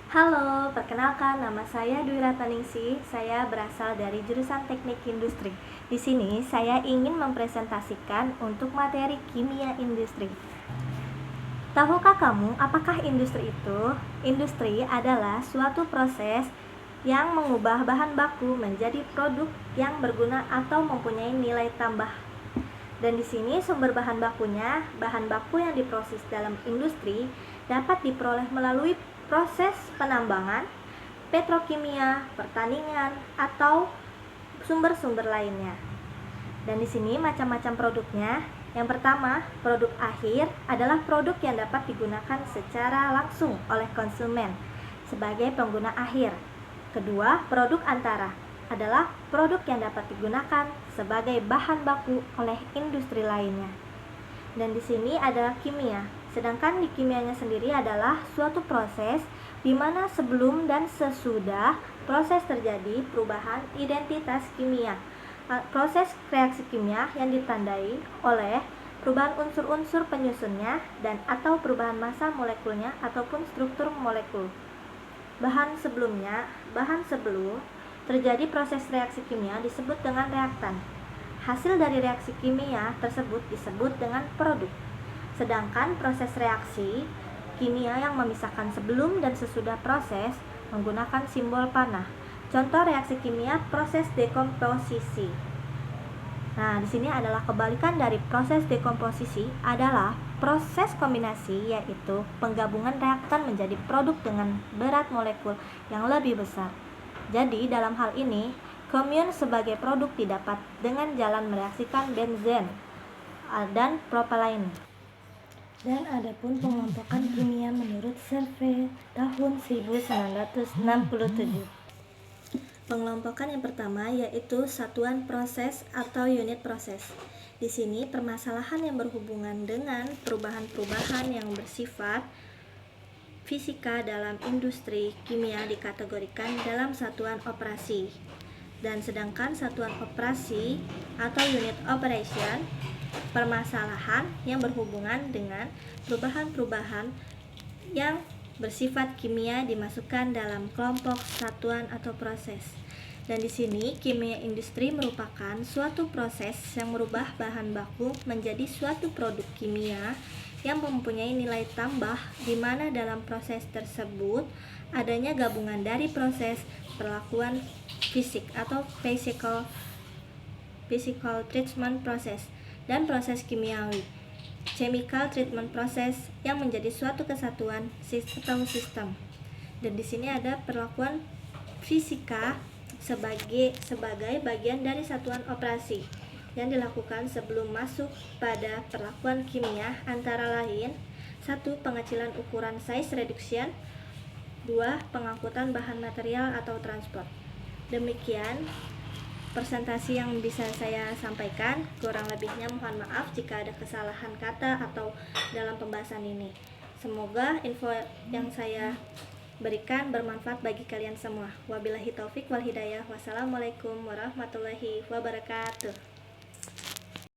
Halo, perkenalkan nama saya Dwi Ratnaningsih. Saya berasal dari jurusan Teknik Industri. Di sini saya ingin mempresentasikan untuk materi kimia industri. Tahukah kamu apakah industri itu? Industri adalah suatu proses yang mengubah bahan baku menjadi produk yang berguna atau mempunyai nilai tambah. Dan di sini sumber bahan bakunya, bahan baku yang diproses dalam industri dapat diperoleh melalui proses penambangan, petrokimia, pertanian, atau sumber-sumber lainnya. Dan di sini macam-macam produknya. Yang pertama, produk akhir adalah produk yang dapat digunakan secara langsung oleh konsumen sebagai pengguna akhir. Kedua, produk antara adalah produk yang dapat digunakan sebagai bahan baku oleh industri lainnya. Dan di sini ada kimia. Sedangkan di kimianya sendiri adalah suatu proses di mana sebelum dan sesudah proses terjadi perubahan identitas kimia. Proses reaksi kimia yang ditandai oleh perubahan unsur-unsur penyusunnya dan atau perubahan massa molekulnya ataupun struktur molekul. Bahan sebelum terjadi proses reaksi kimia disebut dengan reaktan. Hasil dari reaksi kimia tersebut disebut dengan produk. Sedangkan proses reaksi kimia yang memisahkan sebelum dan sesudah proses menggunakan simbol panah. Contoh reaksi kimia proses dekomposisi. Nah, di sini adalah kebalikan dari proses dekomposisi adalah proses kombinasi, yaitu penggabungan reaktan menjadi produk dengan berat molekul yang lebih besar. Jadi, dalam hal ini, kommune sebagai produk didapat dengan jalan mereaksikan benzen dan propalain. Dan adapun pengelompokan kimia menurut survei tahun 1967. Pengelompokan yang pertama yaitu satuan proses atau unit proses. Di sini permasalahan yang berhubungan dengan perubahan-perubahan yang bersifat fisika dalam industri kimia dikategorikan dalam satuan operasi. Dan sedangkan satuan operasi atau unit operation, permasalahan yang berhubungan dengan perubahan-perubahan yang bersifat kimia dimasukkan dalam kelompok satuan atau proses. Dan di sini kimia industri merupakan suatu proses yang merubah bahan baku menjadi suatu produk kimia yang mempunyai nilai tambah, di mana dalam proses tersebut adanya gabungan dari proses perlakuan fisik atau physical treatment process dan proses kimiawi chemical treatment process yang menjadi suatu kesatuan atau sistem. Dan di sini ada perlakuan fisika sebagai bagian dari satuan operasi yang dilakukan sebelum masuk pada perlakuan kimia, antara lain 1. Pengecilan ukuran size reduction, 2. Pengangkutan bahan material atau transport. Demikian presentasi yang bisa saya sampaikan, kurang lebihnya mohon maaf jika ada kesalahan kata atau dalam pembahasan ini. Semoga info yang saya berikan bermanfaat bagi kalian semua. Wabillahi taufik wal hidayah. Wassalamualaikum warahmatullahi wabarakatuh.